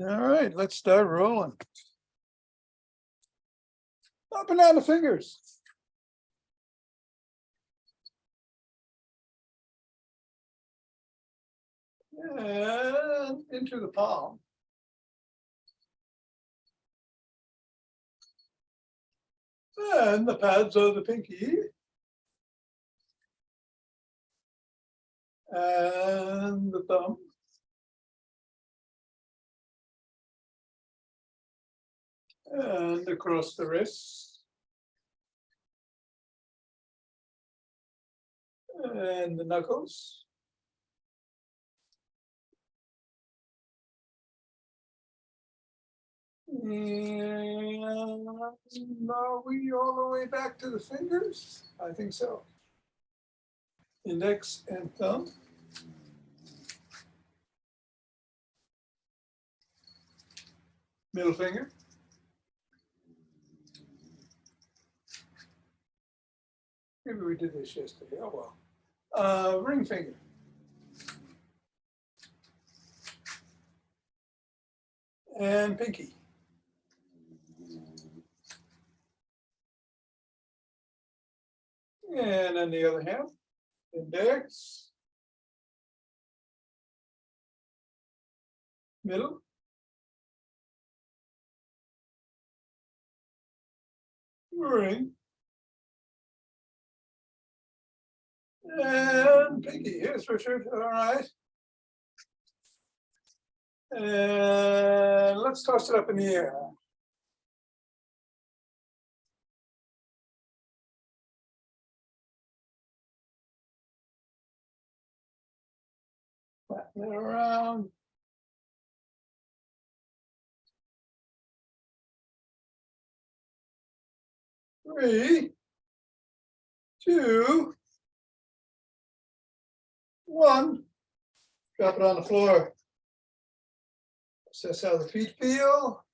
All right, let's start rolling. Up and down the fingers. And into the palm. And the pads of the pinky. And the thumb. And across the wrists. And the knuckles. And are we all the way back to the fingers? I think so. Index and thumb. Middle finger. Maybe we did this yesterday. Oh well. Ring finger. And pinky. And on the other hand, index, middle, ring, and pinky. Here's Richard. All right. And let's toss it up in the air. Flatten it around. Three, two, one. Drop it on the floor. Assess how the feet feel.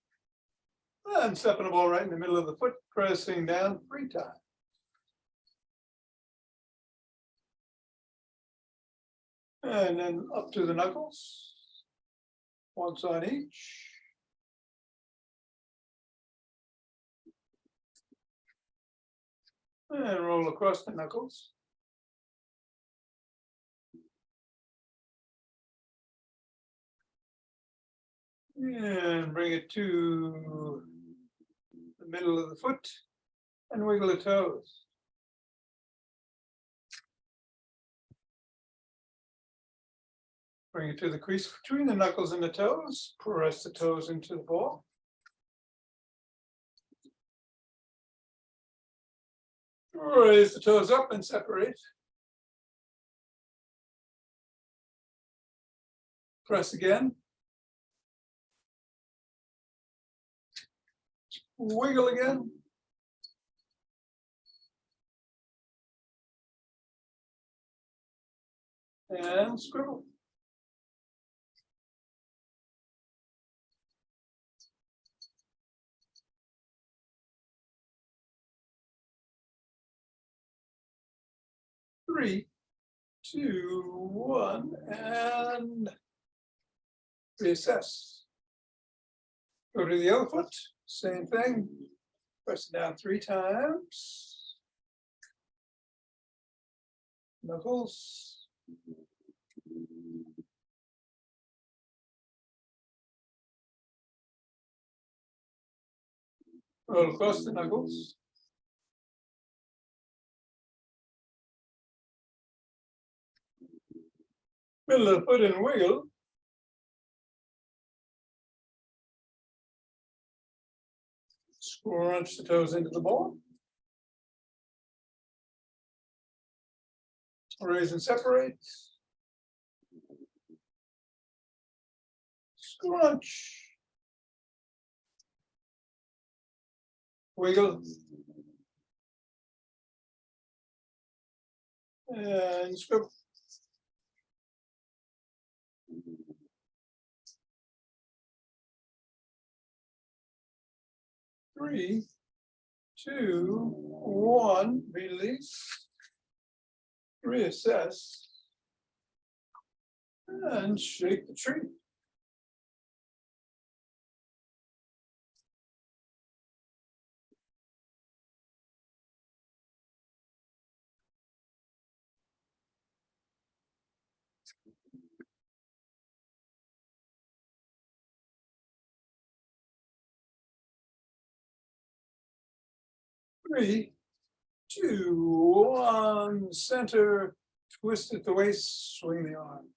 And stepping the ball right in the middle of the foot, pressing down 3 times. And then up to the knuckles. Once on each. And roll across the knuckles. And bring it to the middle of the foot and wiggle the toes. Bring it to the crease between the knuckles and the toes. Press the toes into the ball. Raise the toes up and separate. Press again. Wiggle again. And scribble. Three, two, one, and reassess. Go to the other foot, same thing. Press it down 3 times. Knuckles. Roll across the knuckles. Middle of the foot and wiggle. Scrunch the toes into the ball. Raise and separate. Scrunch. Wiggle. And scribble. Three, two, one, release, reassess, and shake the tree. 3, 2, 1. Center. Twist at the waist. Swing the arm.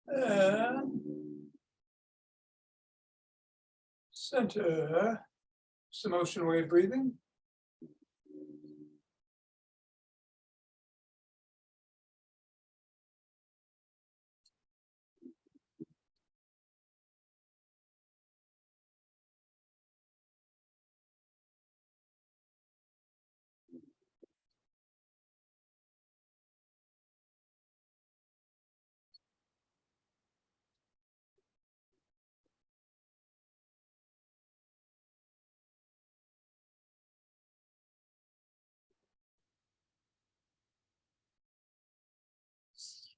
And center. Some ocean wave breathing.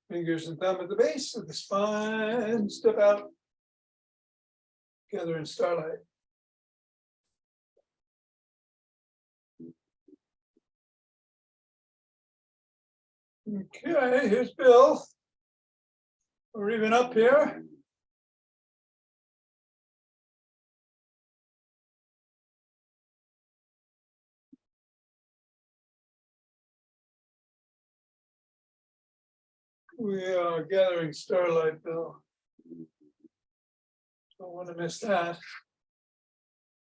Fingers and thumb at the base of the spine. Step out. Gather in starlight. Okay, here's Bill. We're even up here. We are gathering starlight, Bill. Don't want to miss that.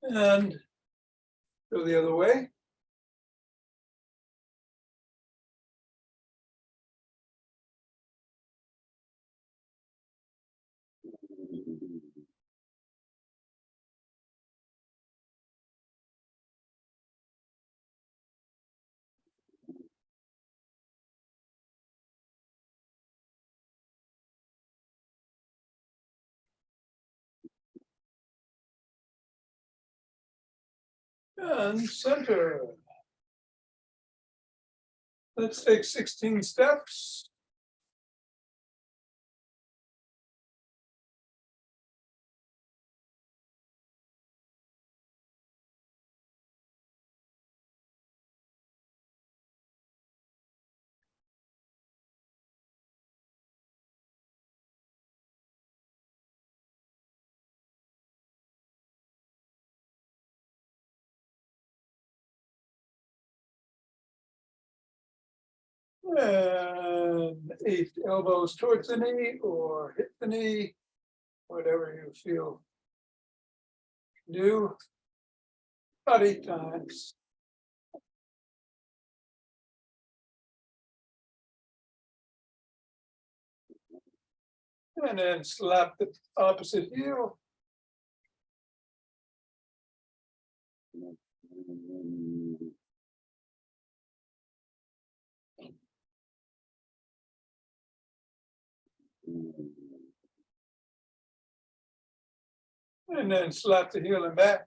And go the other way. And center. Let's take 16 steps. And 8 elbows towards the knee or hit the knee, whatever you feel. Do about 8 times. And then slap the opposite heel. And then slap the heel and back.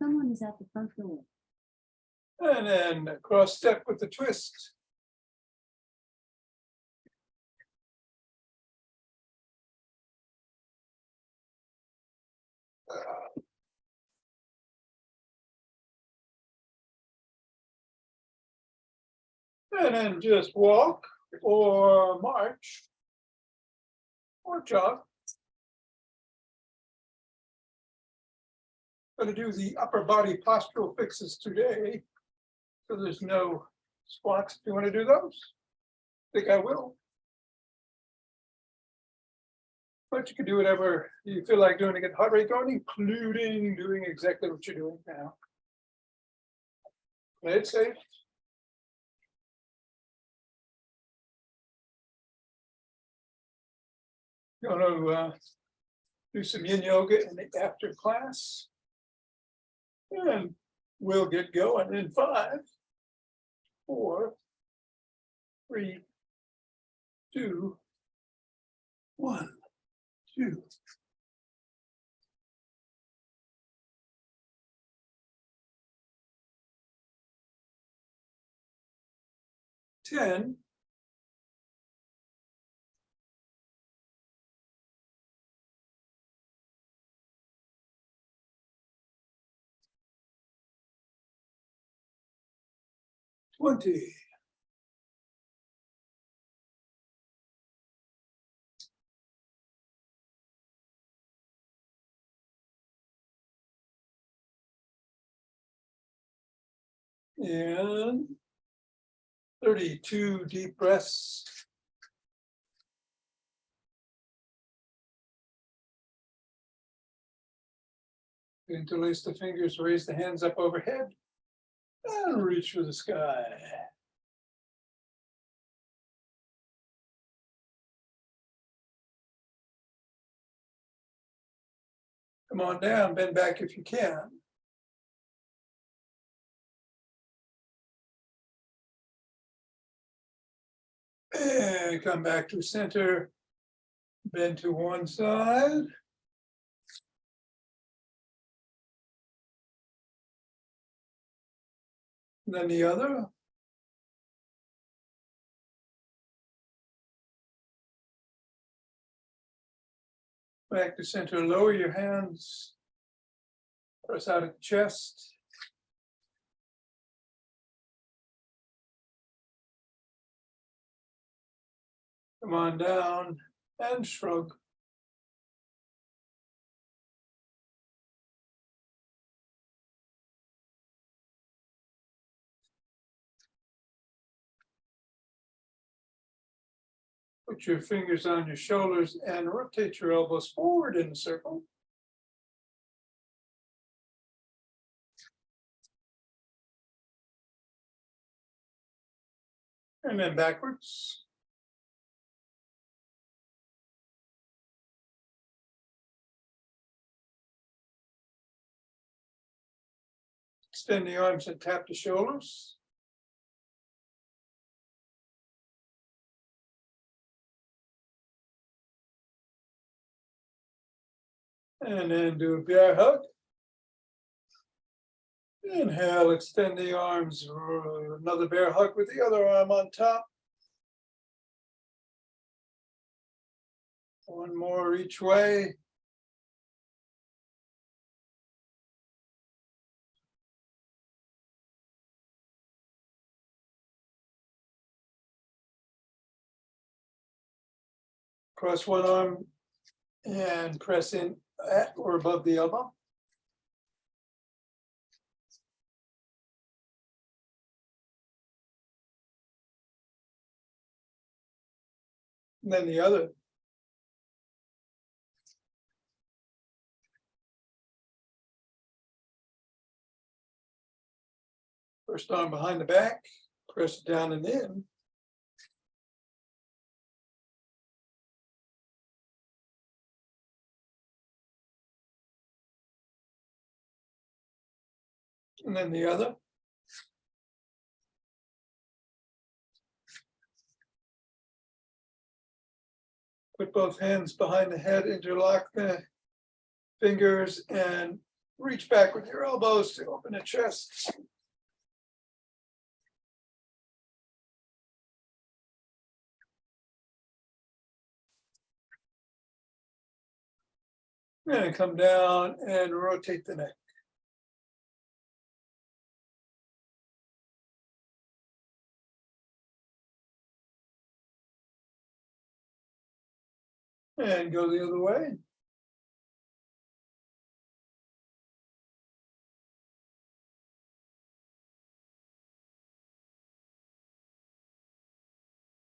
Someone is at the front door. And then cross step with the twist. And then just walk or march or jog. Going to do the upper body postural fixes today. So there's no squats. If you want to do those, I think I will. But you can do whatever you feel like doing to get heart rate going, including doing exactly what you're doing now. Play it safe. Going to do some Yin Yoga in the after class. And we'll get going in 5, 4, 3, 2, 1, 2. Ten, 20. And 32 deep breaths. Interlace the fingers, raise the hands up overhead, and reach for the sky. Come on down, bend back if you can. And come back to center, bend to one side. And then the other. Back to center, lower your hands. Press out at the chest. Come on down and shrug. Put your fingers on your shoulders and rotate your elbows forward in a circle. And then backwards. Extend the arms and tap the shoulders. And then do a bear hug. Inhale, extend the arms, another bear hug with the other arm on top. One more each way. Cross one arm and press in at or above the elbow. And then the other. First arm behind the back, press it down and in. And then the other. Put both hands behind the head, interlock the fingers, and reach back with your elbows to open the chest. And come down and rotate the neck. And go the other way.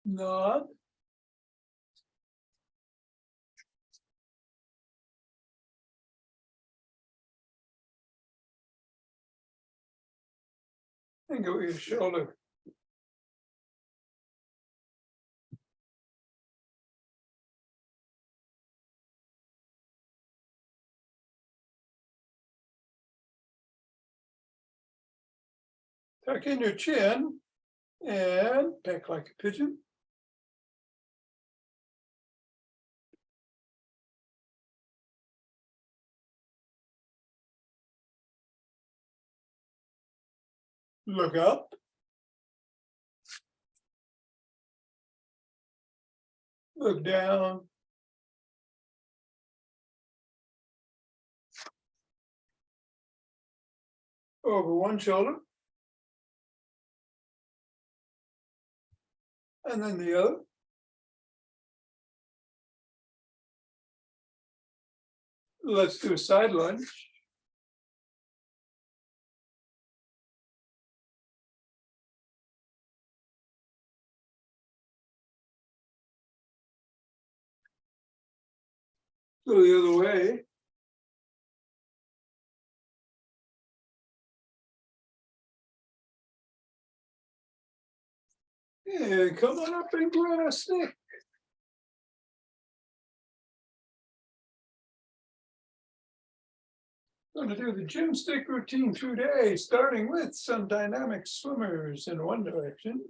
Nod. And go with your shoulder. Tuck in your chin and peck like a pigeon. Look up. Look down. Over one shoulder. And then the other. Let's do a side lunge. Go the other way. And come on up and grab a stick. Going to do the GymStick routine today, starting with some dynamic swimmers in one direction.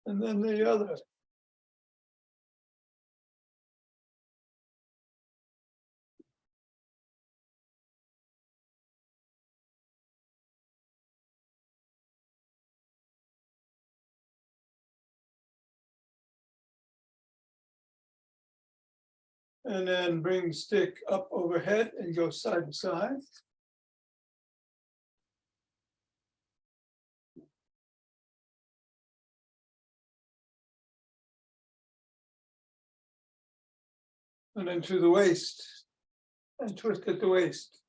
And then the other. And then bring the stick up overhead and go side to side. And then to the waist and twist at the waist.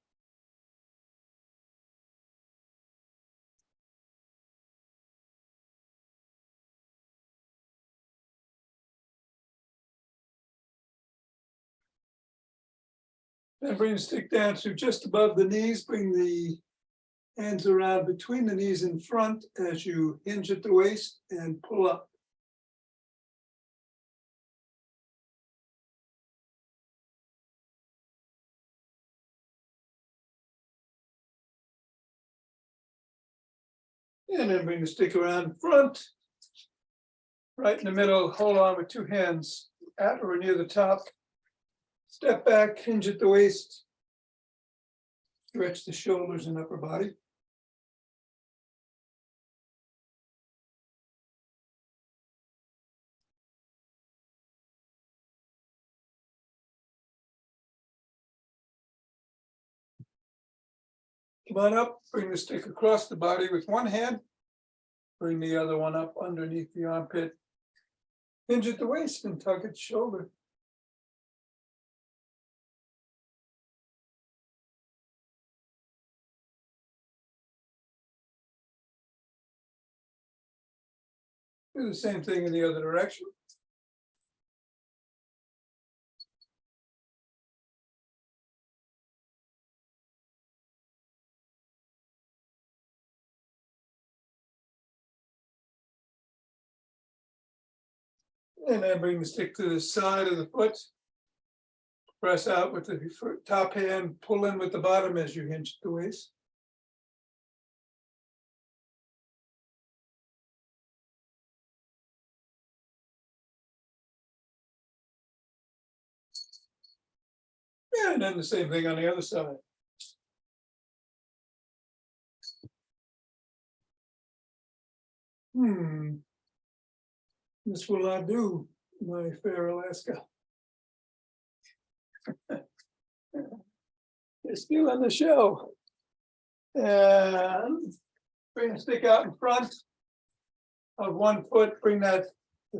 Then bring the stick down to just above the knees. Bring the hands around between the knees in front as you hinge at the waist and pull up. And then bring the stick around front, right in the middle, hold on with two hands at or near the top. Step back, hinge at the waist, stretch the shoulders and upper body. Come on up, bring the stick across the body with one hand, bring the other one up underneath the armpit. Hinge at the waist and tug at the shoulder. Do the same thing in the other direction. And then bring the stick to the side of the foot. Press out with the top hand, pull in with the bottom as you hinge at the waist. And then the same thing on the other side. This will not do, my fair Alaska. You're still on the show. And bring the stick out in front of one foot, bring the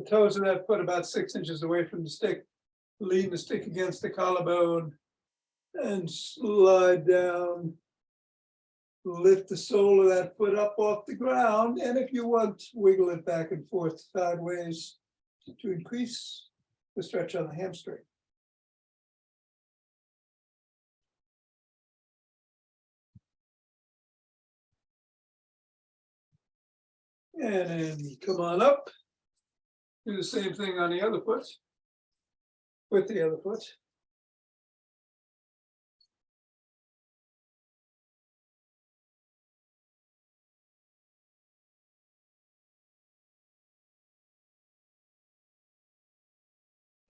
toes of that foot about 6 inches away from the stick. Lean the stick against the collarbone and slide down. Lift the sole of that foot up off the ground, and if you want, wiggle it back and forth sideways to increase the stretch on the hamstring. And then come on up. Do the same thing on the other foot, with the other foot.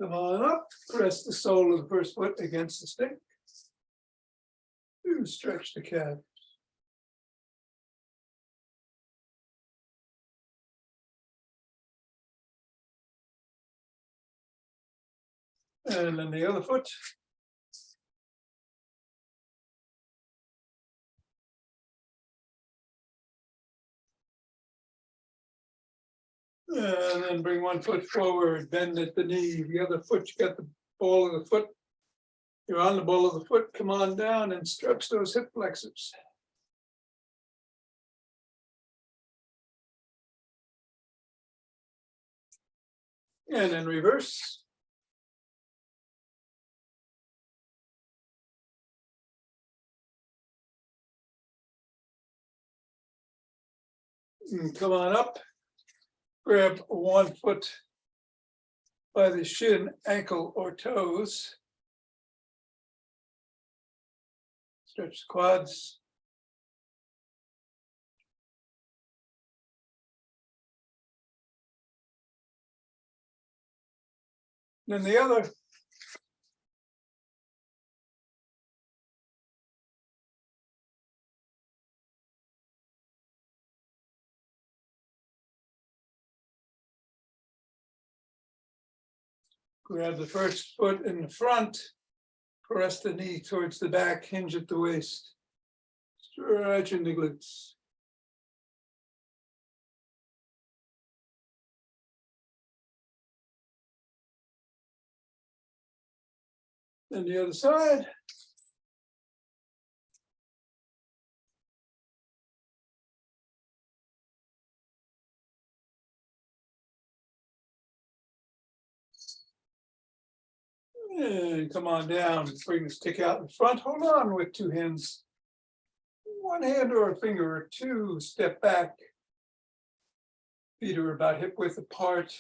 Come on up, press the sole of the first foot against the stick. Stretch the calf. And then the other foot. And then bring one foot forward, bend at the knee, the other foot, you got the ball of the foot. You're on the ball of the foot, come on down and stretch those hip flexors. And then reverse. And come on up, grab one foot by the shin, ankle, or toes. Stretch the quads. Then the other. Grab the first foot in the front, press the knee towards the back, hinge at the waist, stretching the glutes. Then the other side. And come on down, bring the stick out in front, hold on with two hands. One hand or a finger or two, step back. Feet are about hip width apart.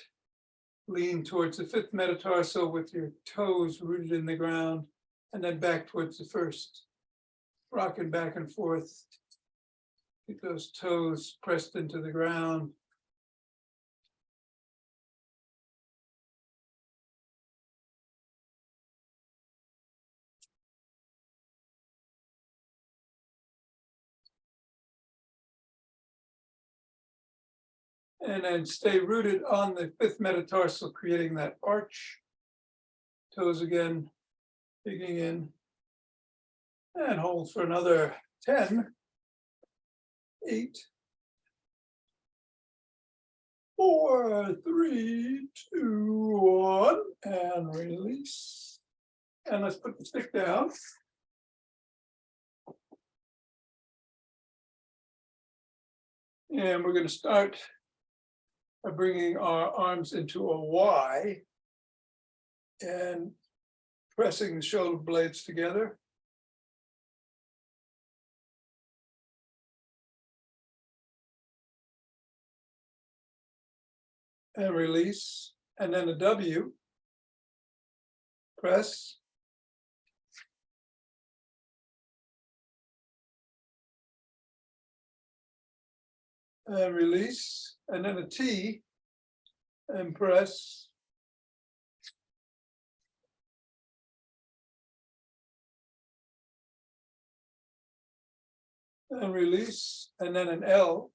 Lean towards the fifth metatarsal with your toes rooted in the ground, and then back towards the first. Rocking back and forth. Keep those toes pressed into the ground. And then stay rooted on the fifth metatarsal, creating that arch. Toes again, digging in. And hold for another 10, 8, 4, 3, 2, 1, and release. And let's put the stick down. And we're going to start by bringing our arms into a Y and pressing the shoulder blades together. And release, and then a W, press. And release, and then a T, and press. And release, and then an L.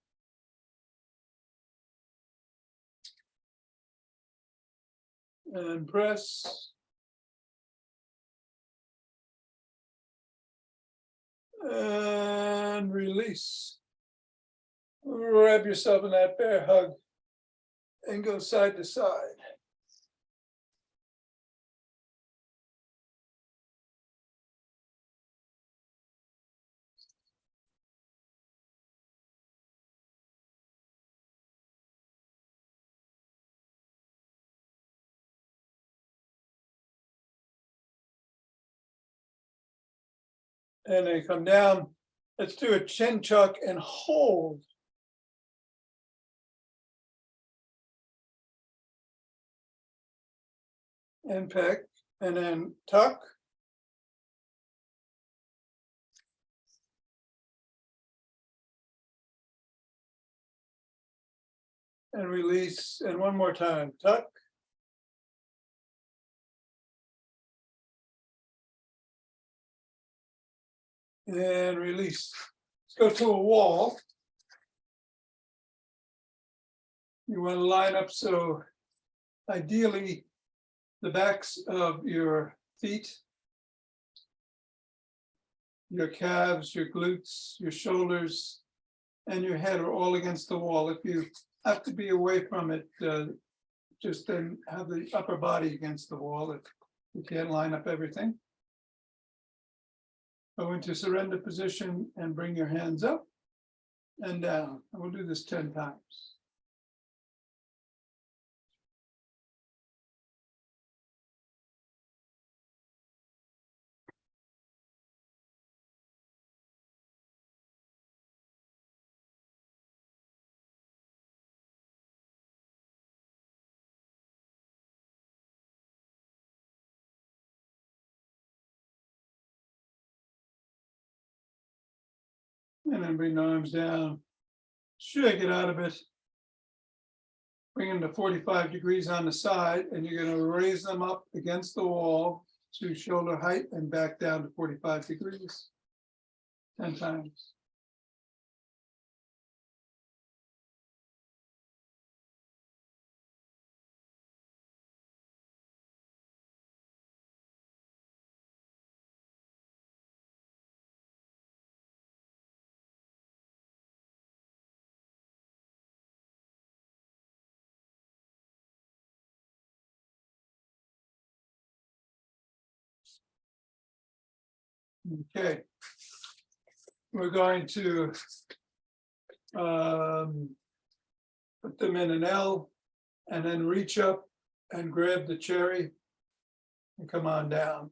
And press. And release. Wrap yourself in that bear hug and go side to side. And then come down. Let's do a chin chuck and hold. And peck, and then tuck. And release, and one more time, tuck. And release. Let's go to a wall. You want to line up so ideally the backs of your feet, your calves, your glutes, your shoulders, and your head are all against the wall. If you have to be away from it. Just then have the upper body against the wall if you can't line up everything. Go into surrender position and bring your hands up and down. And we'll do this 10 times. And then bring the arms down, shake it out a bit. Bring them to 45 degrees on the side, and you're going to raise them up against the wall to shoulder height and back down to 45 degrees. 10 times. Okay. We're going to put them in an L and then reach up and grab the cherry and come on down.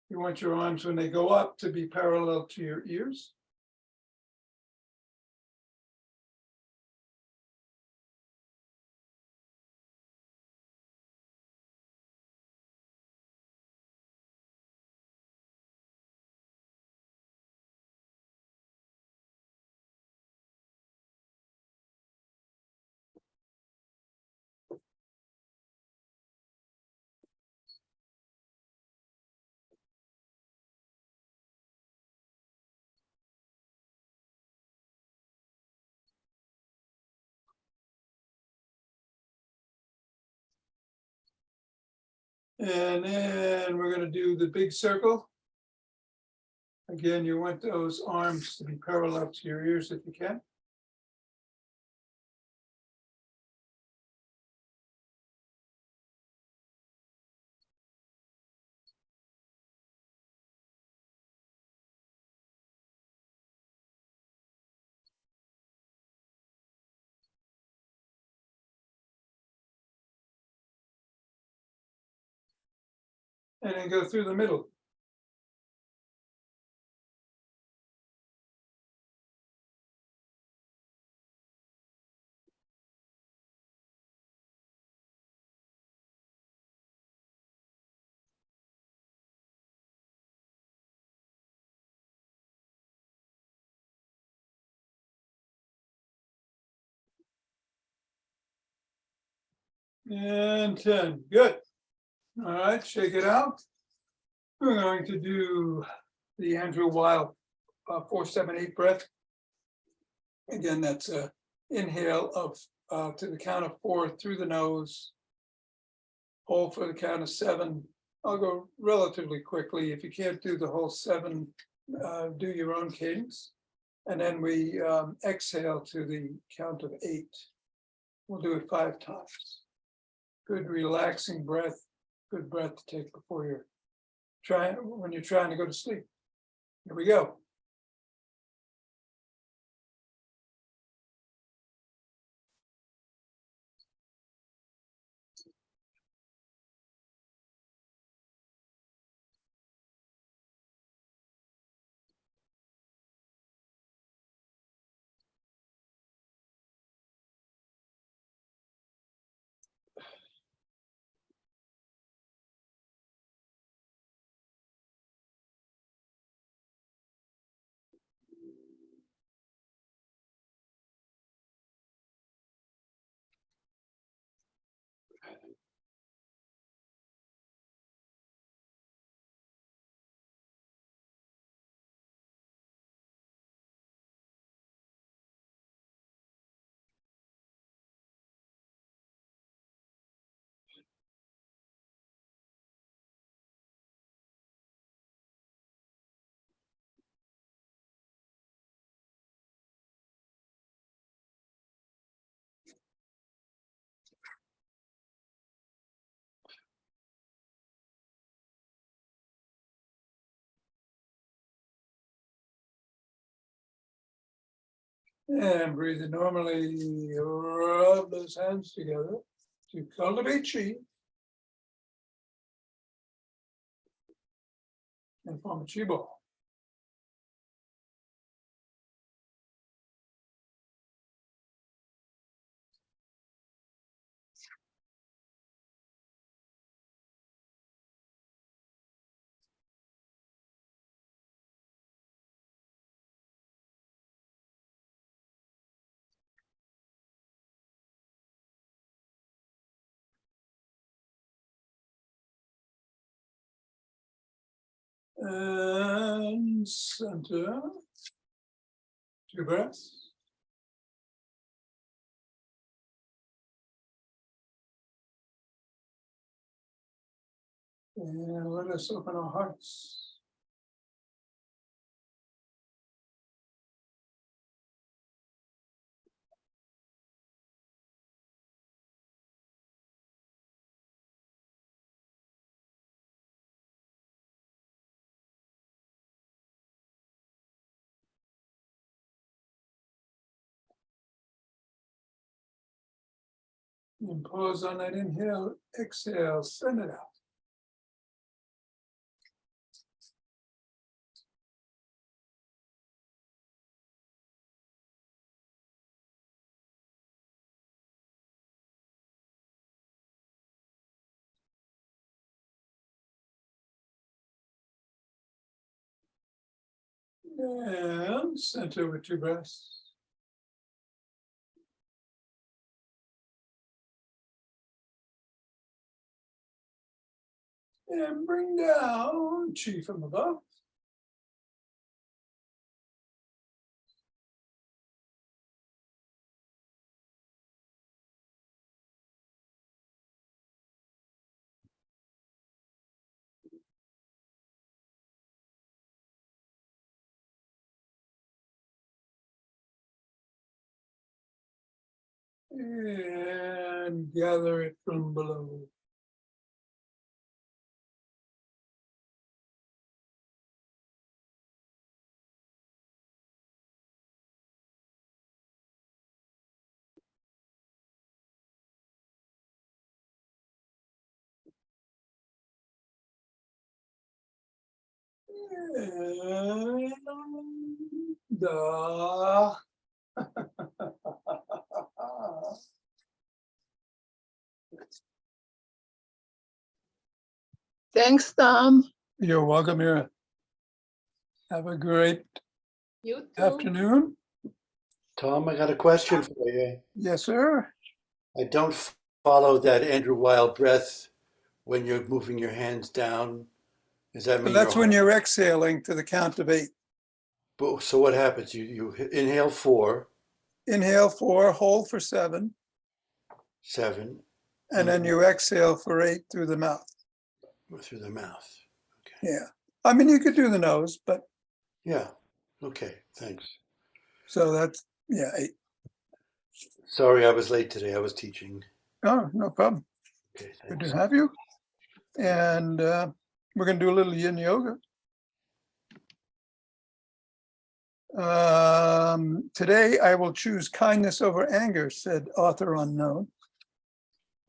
You want your arms when they go up to be parallel to your ears. And then we're going to do the big circle. Again, you want those arms to be parallel to your ears if you can. And then go through the middle. And 10. Good. All right, shake it out. We're going to do the Andrew Weil 4-7-8 breath. Again, that's a inhale of to the count of 4 through the nose. Hold for the count of 7. I'll go relatively quickly. If you can't do the whole 7, do your own cadence. And then we exhale to the count of 8. We'll do it 5 times. Good relaxing breath. Good breath to take before you're when you're trying to go to sleep. Here we go. And breathing normally, rub those hands together to cultivate chi and form a chi ball. And center, 2 breaths. And let us open our hearts. And pause on that inhale, exhale, send it out. And center with 2 breaths. And bring down chi from above. And gather it from below. And Thanks, Tom. You're welcome here. Have a great You too. afternoon. Tom, I got a question for you. Yes, sir. I don't follow that Andrew Weil breath when you're moving your hands down. Does that So mean that's when you're exhaling to the count of 8. So what happens? You inhale 4, Inhale 4, hold for 7, 7, and then you exhale for 8 through the mouth. through the mouth. Okay. Yeah. I mean, you could do the nose, but Yeah. Okay. Thanks. so that's, yeah, 8. Sorry, I was late today. I was teaching. Oh, no problem. Okay. Good Thanks. to have you. And we're going to do a little Yin Yoga. Today, I will choose kindness over anger, said author unknown.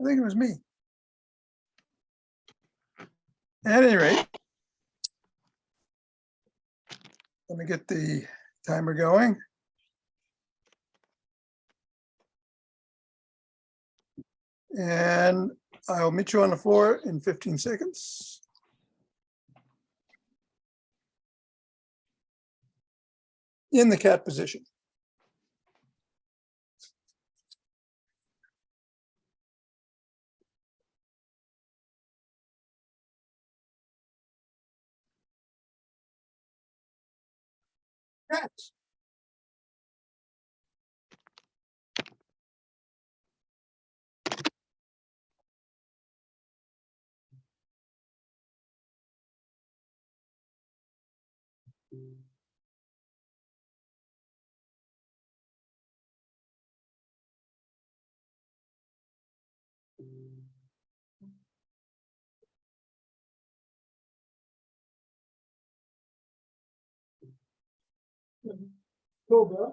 I think it was me. At any rate, let me get the timer going. And I'll meet you on the floor in 15 seconds. In the cat position. Cat. Cobra.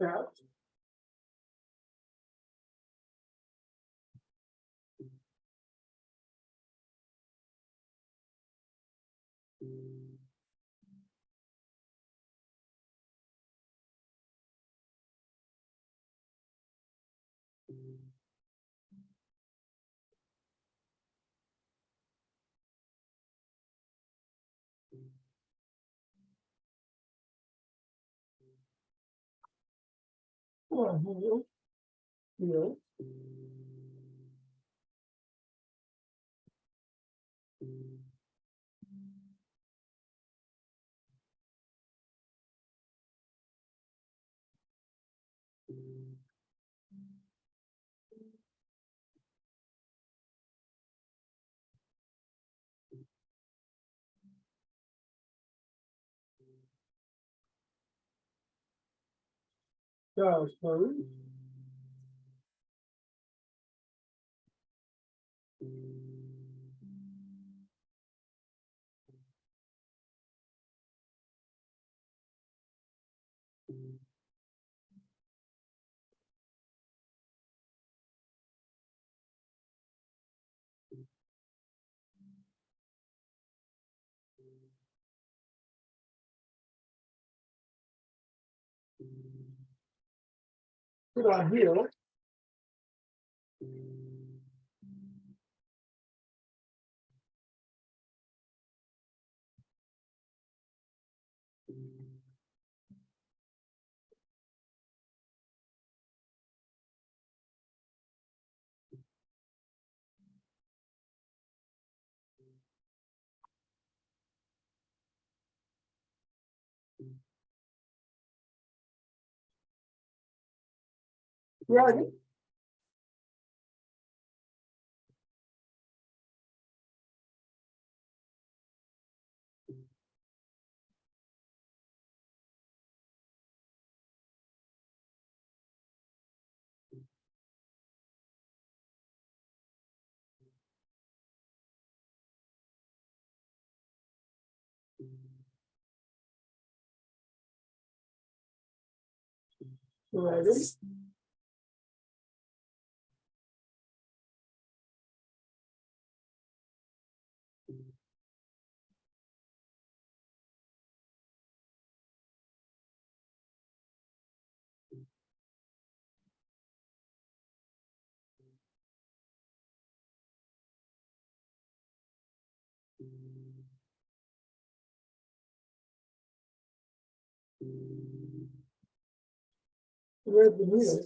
That. Heel. Heel. Child's pose. Put on heel. Right. Ready. Thread the needle.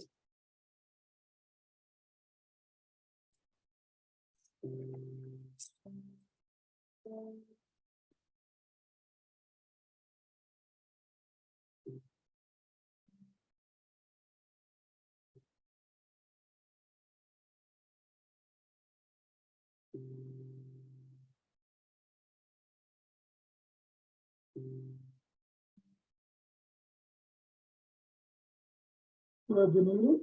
Thread the needle.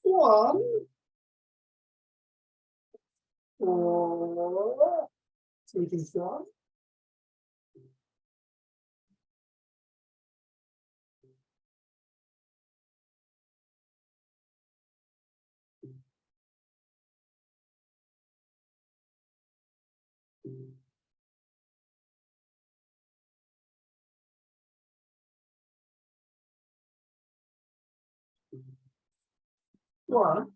One. Four. Taking strong. One.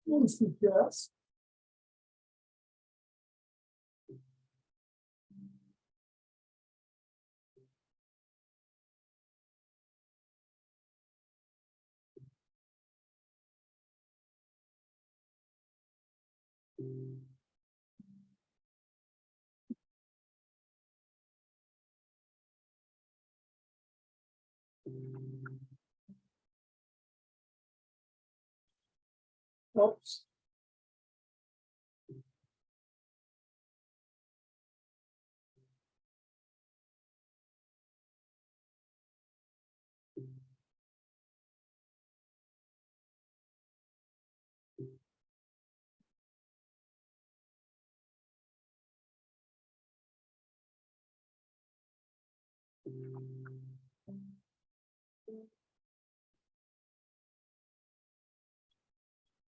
What's the gas? Oops.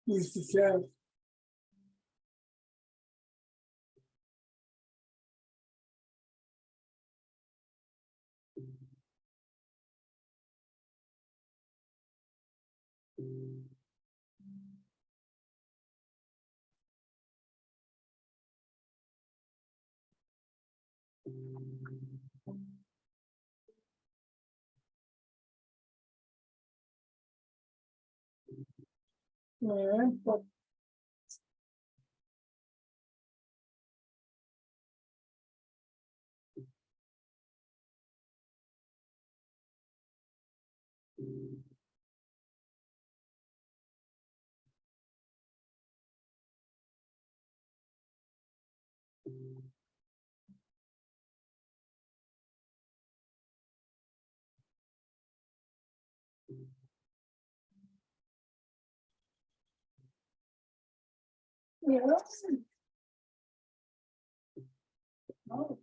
Use the gas. All right. Yeah. Oh.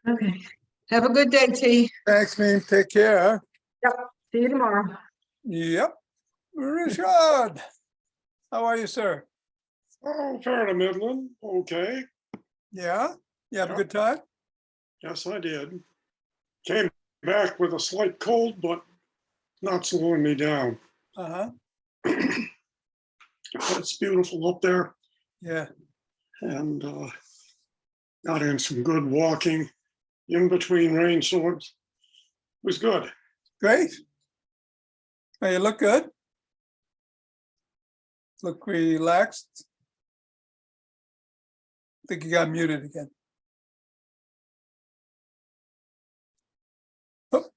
Okay. Have a good day, T. Thanks, man. Take care. Yep. See you tomorrow. Yep. Richard, how are you, sir? Oh, fair to Midland. Okay. Yeah? You have a Yep. good time? Yes, I did. Came back with a slight cold, but not slowing me down. Uh-huh. It's beautiful up there, Yeah. and got in some good walking in between rainstorms. It was good. Great. Well, you look good. Look relaxed. I think you got muted again. Oh.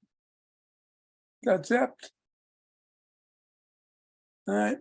Got zapped. All right.